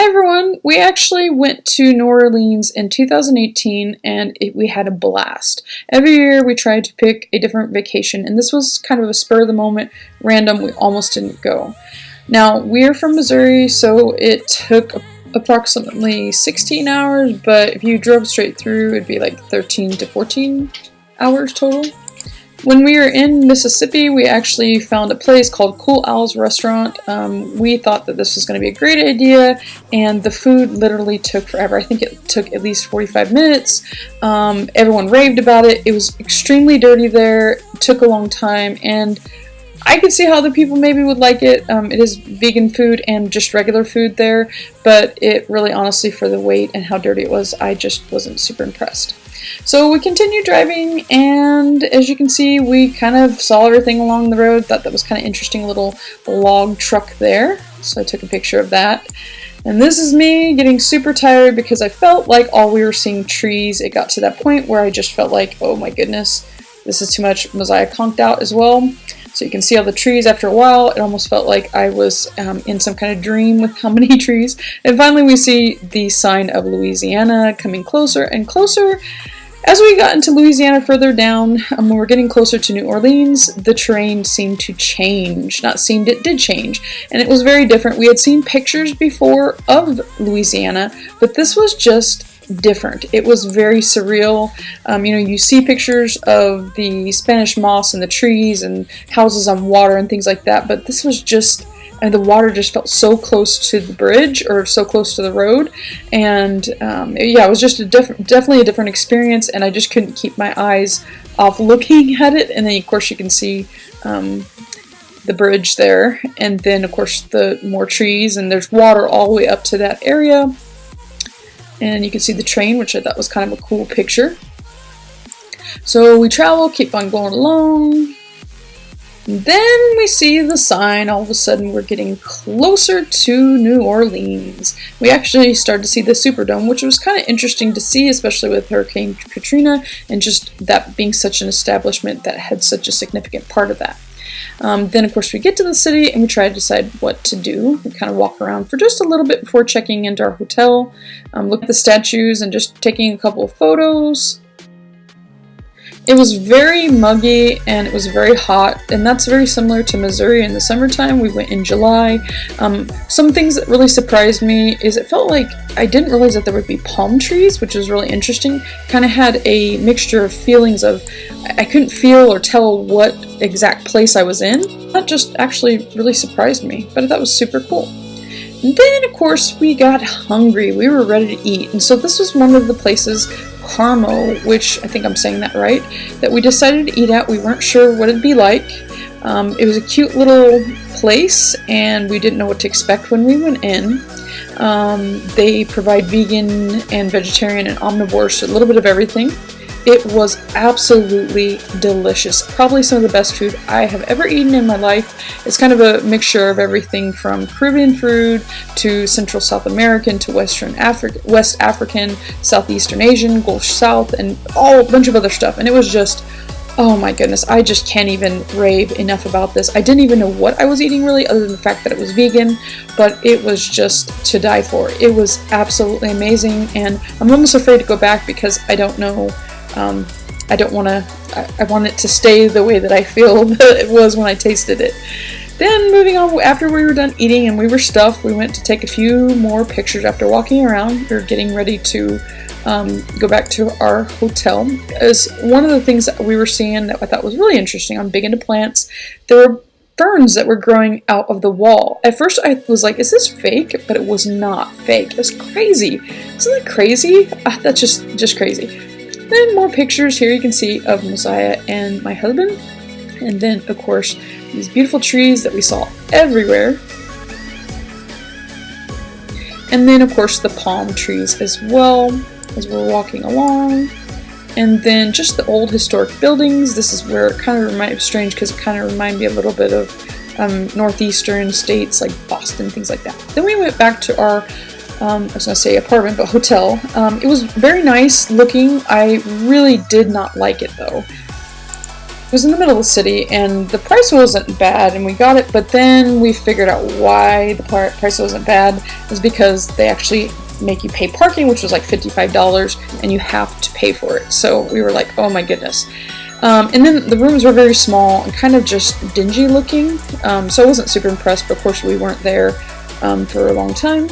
Hi everyone! We actually went to New Orleans in 2018 and we had a blast. Every year we tried to pick a different vacation, and this was kind of a spur of the moment, random, we almost didn't go. Now, we're from Missouri, so it took approximately 16 hours, but if you drove straight through, it'd be like 13 to 14 hours total. When we were in Mississippi, we actually found a place called Cool Owl's Restaurant. We thought that this was going to be a great idea, and the food literally took forever. I think it took at least 45 minutes. Everyone raved about it. It was extremely dirty there. It took a long time, and I could see how other people maybe would like it. It is vegan food and just regular food there, but it really, honestly, for the wait and how dirty it was, I just wasn't super impressed. So we continued driving, and as you can see, we kind of saw everything along the road. Thought that was kind of interesting, little log truck there. So I took a picture of that. And this is me getting super tired because I felt like all we were seeing trees. It got to that point where I just felt like, oh my goodness, this is too much. Mosiah conked out as well. So you can see all the trees after a while. It almost felt like I was in some kind of dream with how many trees. And finally we see the sign of Louisiana coming closer and closer. As we got into Louisiana further down, when we're getting closer to New Orleans, the terrain seemed to change. Not seemed, it did change. And it was very different. We had seen pictures before of Louisiana, but this was just different. It was very surreal. You see pictures of the Spanish moss and the trees and houses on water and things like that, but this was just, and the water just felt so close to the bridge or so close to the road, and yeah, it was just definitely a different experience, and I just couldn't keep my eyes off looking at it. And then of course you can see the bridge there, and then of course the more trees, and there's water all the way up to that area. And you can see the train, which I thought was kind of a cool picture. So we travel, keep on going along. And then we see the sign. All of a sudden, we're getting closer to New Orleans. We actually started to see the Superdome, which was kind of interesting to see, especially with Hurricane Katrina, and just that being such an establishment that had such a significant part of that. Then, of course, we get to the city and we try to decide what to do. We kind of walk around for just a little bit before checking into our hotel, look at the statues and just taking a couple of photos. It was very muggy and it was very hot, and that's very similar to Missouri in the summertime. We went in July. Some things that really surprised me is it felt like I didn't realize that there would be palm trees, which was really interesting. Kind of had a mixture of feelings of I couldn't feel or tell what exact place I was in. That just actually really surprised me, but I thought it was super cool. And then, of course, we got hungry. We were ready to eat, and so this was one of the places, Carmo, which I think I'm saying that right, that we decided to eat at. We weren't sure what it'd be like. It was a cute little place, and we didn't know what to expect when we went in. They provide vegan and vegetarian and omnivore, so a little bit of everything. It was absolutely delicious. Probably some of the best food I have ever eaten in my life. It's kind of a mixture of everything from Caribbean food to Central South American to West African, Southeastern Asian, Gulf South, and a bunch of other stuff. And it was just, oh my goodness, I just can't even rave enough about this. I didn't even know what I was eating really, other than the fact that it was vegan, but it was just to die for. It was absolutely amazing, and I'm almost afraid to go back because I don't know. I don't want to, I want it to stay the way that I feel that it was when I tasted it. Then moving on, after we were done eating and we were stuffed, we went to take a few more pictures after walking around. We were getting ready to go back to our hotel. As one of the things that we were seeing that I thought was really interesting, I'm big into plants, there were ferns that were growing out of the wall. At first I was like, is this fake? But it was not fake. It was crazy. Isn't that crazy? That's just crazy. Then more pictures here you can see of Mosiah and my husband. And then, of course, these beautiful trees that we saw everywhere. And then, of course, the palm trees as well as we're walking along. And then just the old historic buildings. This is where it kind of reminded me, strange because it kind of reminded me a little bit of northeastern states like Boston, things like that. Then we went back to our I was going to say apartment, but hotel. It was very nice looking. I really did not like it though. It was in the middle of the city, and the price wasn't bad, and we got it, but then we figured out why the price wasn't bad. It was because they actually make you pay parking, which was like $55, and you have to pay for it. So we were like, oh my goodness. And then the rooms were very small and kind of just dingy looking, so I wasn't super impressed, but of course we weren't there for a long time.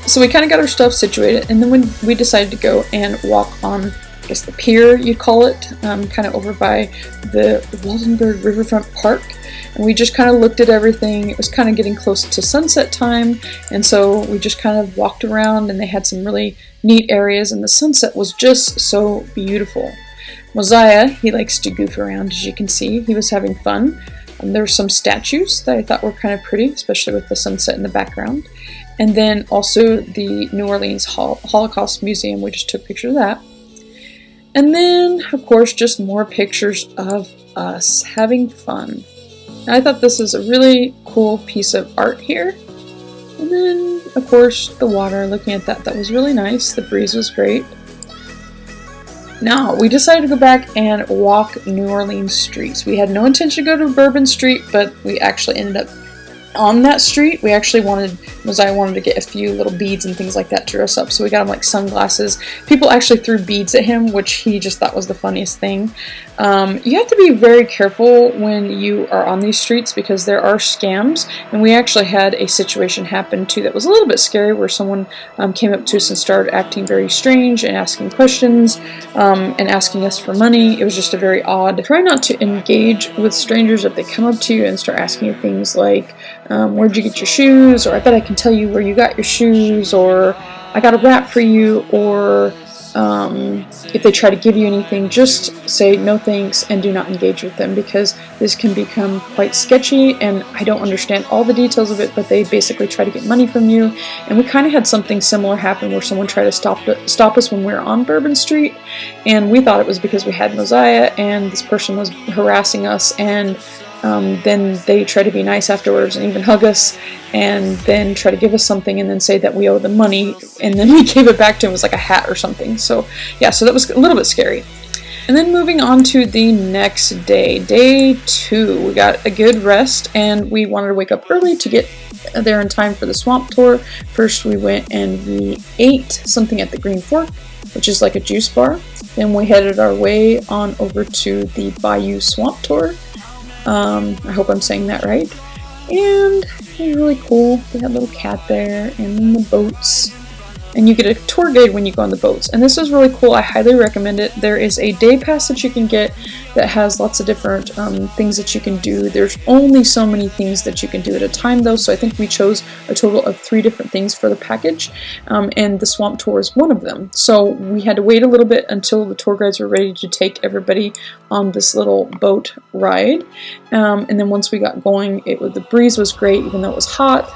So we kind of got our stuff situated, and then when we decided to go and walk on, I guess the pier, you'd call it, kind of over by the Waldenburg Riverfront Park, and we just kind of looked at everything. It was kind of getting close to sunset time, and so we just kind of walked around, and they had some really neat areas, and the sunset was just so beautiful. Mosiah, he likes to goof around, as you can see. He was having fun. There were some statues that I thought were kind of pretty, especially with the sunset in the background. And then also the New Orleans Holocaust Museum, we just took pictures of that. And then, of course, just more pictures of us having fun. And I thought this was a really cool piece of art here. And then, of course, the water, looking at that was really nice. The breeze was great. Now, we decided to go back and walk New Orleans streets. We had no intention to go to Bourbon Street, but we actually ended up on that street. We actually Mosiah wanted to get a few little beads and things like that to dress up, so we got him like sunglasses. People actually threw beads at him, which he just thought was the funniest thing. You have to be very careful when you are on these streets because there are scams, and we actually had a situation happen too that was a little bit scary where someone came up to us and started acting very strange and asking questions and asking us for money. It was just a very odd. Try not to engage with strangers if they come up to you and start asking you things like, where'd you get your shoes, or I bet I can tell you where you got your shoes, or I got a wrap for you, or if they try to give you anything, just say no thanks and do not engage with them, because this can become quite sketchy, and I don't understand all the details of it, but they basically try to get money from you. And we kind of had something similar happen where someone tried to stop us when we were on Bourbon Street, and we thought it was because we had Mosiah and this person was harassing us, and then they try to be nice afterwards and even hug us, and then try to give us something and then say that we owe them money, and then we gave it back to him. It was like a hat or something. So yeah, so that was a little bit scary. And then moving on to the next day, day 2, we got a good rest, and we wanted to wake up early to get there in time for the swamp tour. First we went and we ate something at the Green Fork, which is like a juice bar. Then we headed our way on over to the Bayou Swamp Tour. I hope I'm saying that right. And it was really cool. They had a little cat there, and then the boats. And you get a tour guide when you go on the boats. And this is really cool. I highly recommend it. There is a day pass that you can get that has lots of different things that you can do. There's only so many things that you can do at a time, though, so I think we chose a total of 3 different things for the package, and the swamp tour is one of them. So we had to wait a little bit until the tour guides were ready to take everybody on this little boat ride, and then once we got going, the breeze was great, even though it was hot.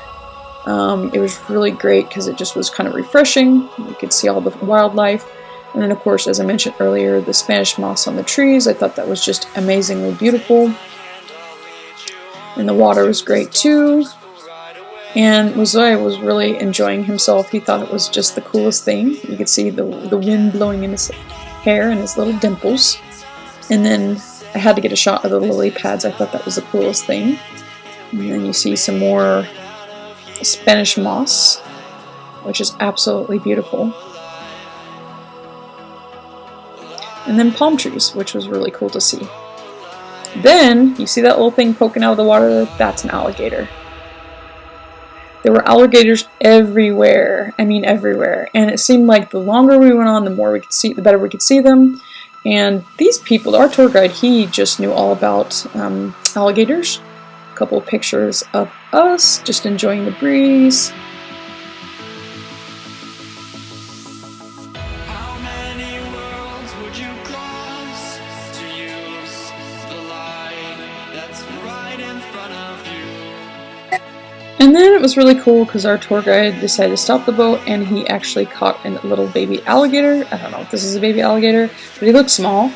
It was really great because it just was kind of refreshing. You could see all the wildlife. And then, of course, as I mentioned earlier, the Spanish moss on the trees. I thought that was just amazingly beautiful. And the water was great, too. And Mosiah was really enjoying himself. He thought it was just the coolest thing. You could see the wind blowing in his hair and his little dimples. And then I had to get a shot of the lily pads. I thought that was the coolest thing. And then you see some more Spanish moss, which is absolutely beautiful. And then palm trees, which was really cool to see. Then, you see that little thing poking out of the water? That's an alligator. There were alligators everywhere. I mean everywhere. And it seemed like the longer we went on, the better we could see them. And these people, our tour guide, he just knew all about alligators. A couple of pictures of us just enjoying the breeze. How many worlds would you cross to use the light that's right in front of you? And then it was really cool because our tour guide decided to stop the boat, and he actually caught a little baby alligator. I don't know if this is a baby alligator, but he looked small.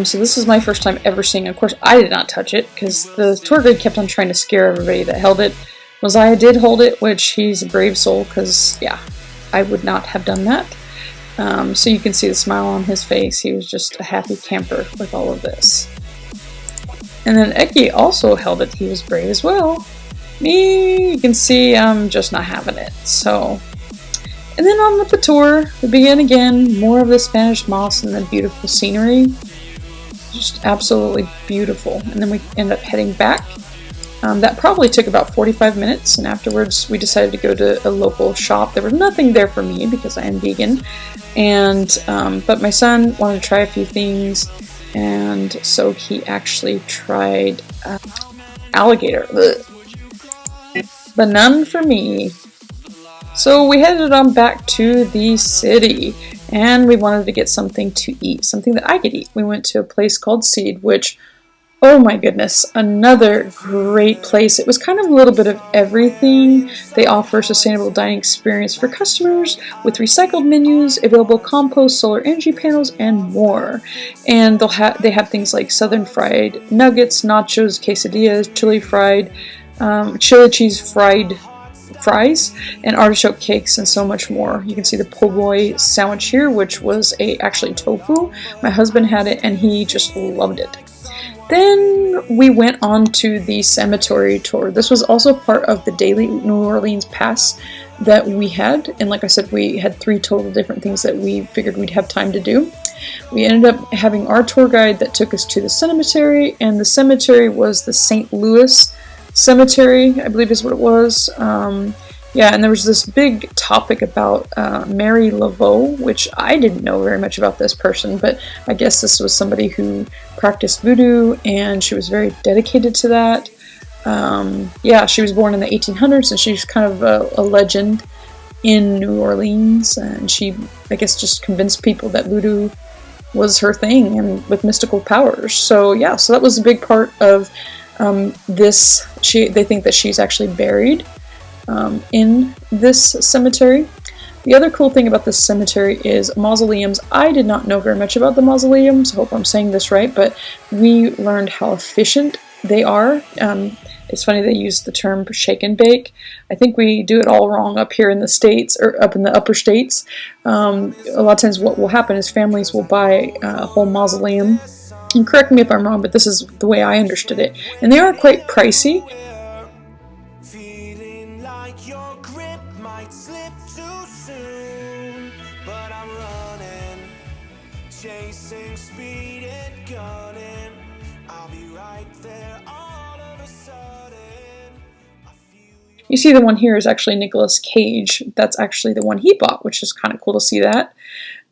So this is my first time ever seeing it. Of course, I did not touch it because the tour guide kept on trying to scare everybody that held it. Mosiah did hold it, which he's a brave soul because, yeah, I would not have done that. So you can see the smile on his face. He was just a happy camper with all of this. And then Eki also held it. He was brave as well. Me, you can see I'm just not having it. So, and then on the tour, we begin again. More of the Spanish moss and the beautiful scenery. Just absolutely beautiful. And then we end up heading back. That probably took about 45 minutes, and afterwards we decided to go to a local shop. There was nothing there for me because I am vegan, and but my son wanted to try a few things, and so he actually tried alligator, but none for me. So we headed on back to the city, and we wanted to get something to eat, something that I could eat. We went to a place called Seed, which, oh my goodness, another great place. It was kind of a little bit of everything. They offer a sustainable dining experience for customers with recycled menus, available compost, solar energy panels, and more. And they have things like southern fried nuggets, nachos, quesadillas, chili cheese fried fries, and artichoke cakes, and so much more. You can see the po' boy sandwich here, which was actually tofu. My husband had it and he just loved it. Then we went on to the cemetery tour. This was also part of the daily New Orleans pass that we had, and like I said, we had 3 total different things that we figured we'd have time to do. We ended up having our tour guide that took us to the cemetery, and the cemetery was the St. Louis Cemetery, I believe is what it was. Yeah, and there was this big topic about Mary Laveau, which I didn't know very much about this person, but I guess this was somebody who practiced voodoo, and she was very dedicated to that. Yeah, she was born in the 1800s, and she's kind of a legend in New Orleans, and she, I guess, just convinced people that voodoo was her thing, and with mystical powers. So yeah, so that was a big part of this. They think that she's actually buried in this cemetery. The other cool thing about this cemetery is mausoleums. I did not know very much about the mausoleums. I hope I'm saying this right, but we learned how efficient they are. It's funny they use the term shake and bake. I think we do it all wrong up here in the States, or up in the upper states. A lot of times what will happen is families will buy a whole mausoleum, and correct me if I'm wrong, but this is the way I understood it, and they are quite pricey. Chasing speed and gunning, I'll be right there all of a sudden. You see the one here is actually Nicolas Cage. That's actually the one he bought, which is kind of cool to see that.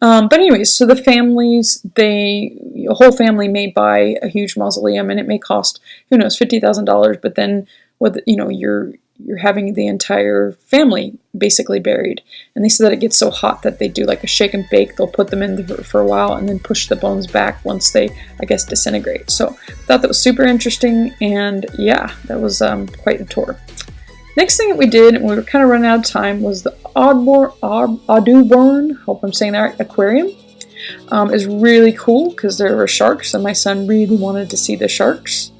But anyways, so the families, a whole family may buy a huge mausoleum, and it may cost, who knows, $50,000, but then with, you're having the entire family basically buried. And they say that it gets so hot that they do like a shake and bake. They'll put them in for a while and then push the bones back once they, I guess, disintegrate. So I thought that was super interesting, and yeah, that was quite a tour. Next thing that we did, and we were kind of running out of time, was the Audubon, hope I'm saying that right, aquarium. Is really cool because there were sharks, and my son really wanted to see the sharks.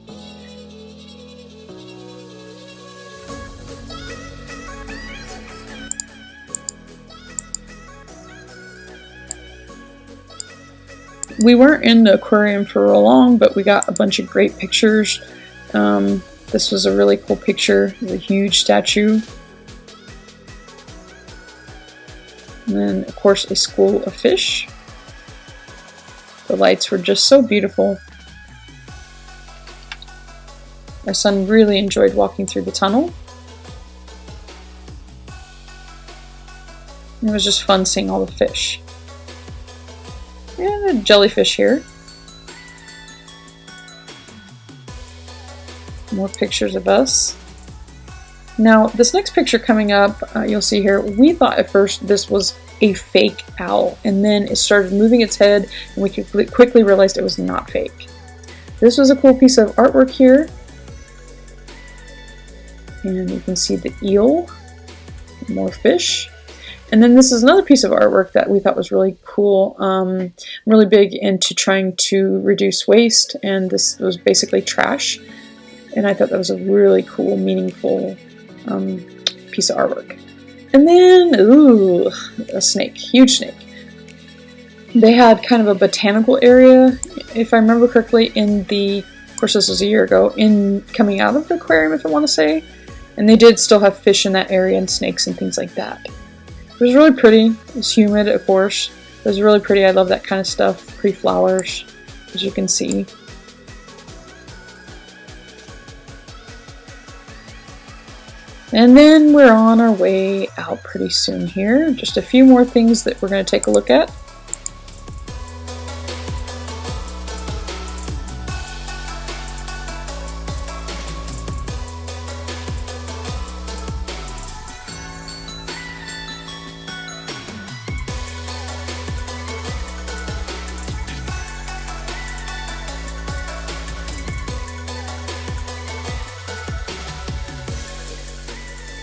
We weren't in the aquarium for long, but we got a bunch of great pictures. This was a really cool picture, a huge statue. And then, of course, a school of fish. The lights were just so beautiful. My son really enjoyed walking through the tunnel. It was just fun seeing all the fish. And a jellyfish here. More pictures of us. Now, this next picture coming up, you'll see here, we thought at first this was a fake owl, and then it started moving its head, and we quickly realized it was not fake. This was a cool piece of artwork here. And you can see the eel, more fish. And then this is another piece of artwork that we thought was really cool. I'm really big into trying to reduce waste, and this was basically trash. And I thought that was a really cool, meaningful piece of artwork. And then, ooh, a snake, huge snake. They had kind of a botanical area, if I remember correctly, in the course this was a year ago, in coming out of the aquarium, if I want to say. And they did still have fish in that area and snakes and things like that. It was really pretty. It was humid, of course. It was really pretty. I love that kind of stuff. Pretty flowers, as you can see. And then we're on our way out pretty soon here. Just a few more things that we're going to take a look at.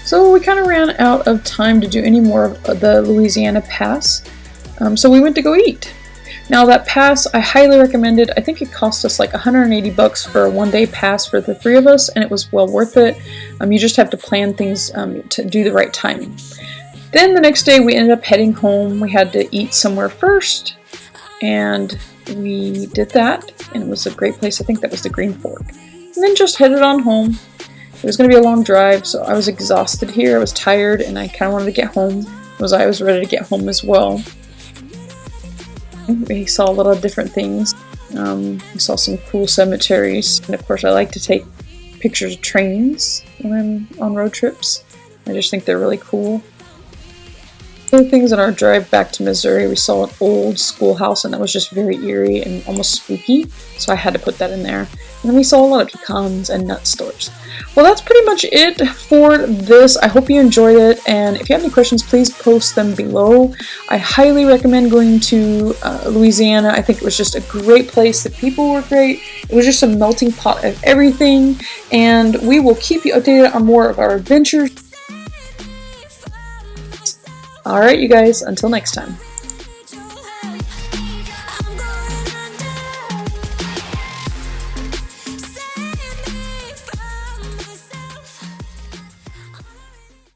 So we kind of ran out of time to do any more of the Louisiana pass, so we went to go eat. Now that pass, I highly recommend it. I think it cost us like 180 bucks for a one-day pass for the three of us, and it was well worth it. You just have to plan things to do the right timing. Then the next day we ended up heading home. We had to eat somewhere first, and we did that, and it was a great place. I think that was the Green Fork. And then just headed on home. It was going to be a long drive, so I was exhausted here. I was tired, and I kind of wanted to get home. I was ready to get home as well. We saw a lot of different things. We saw some cool cemeteries, and of course I like to take pictures of trains when I'm on road trips. I just think they're really cool. Other things on our drive back to Missouri, we saw an old schoolhouse, and that was just very eerie and almost spooky, so I had to put that in there. And then we saw a lot of pecans and nut stores. Well, that's pretty much it for this. I hope you enjoyed it, and if you have any questions, please post them below. I highly recommend going to Louisiana. I think it was just a great place. The people were great. It was just a melting pot of everything, and we will keep you updated on more of our adventures. Alright, you guys, until next time.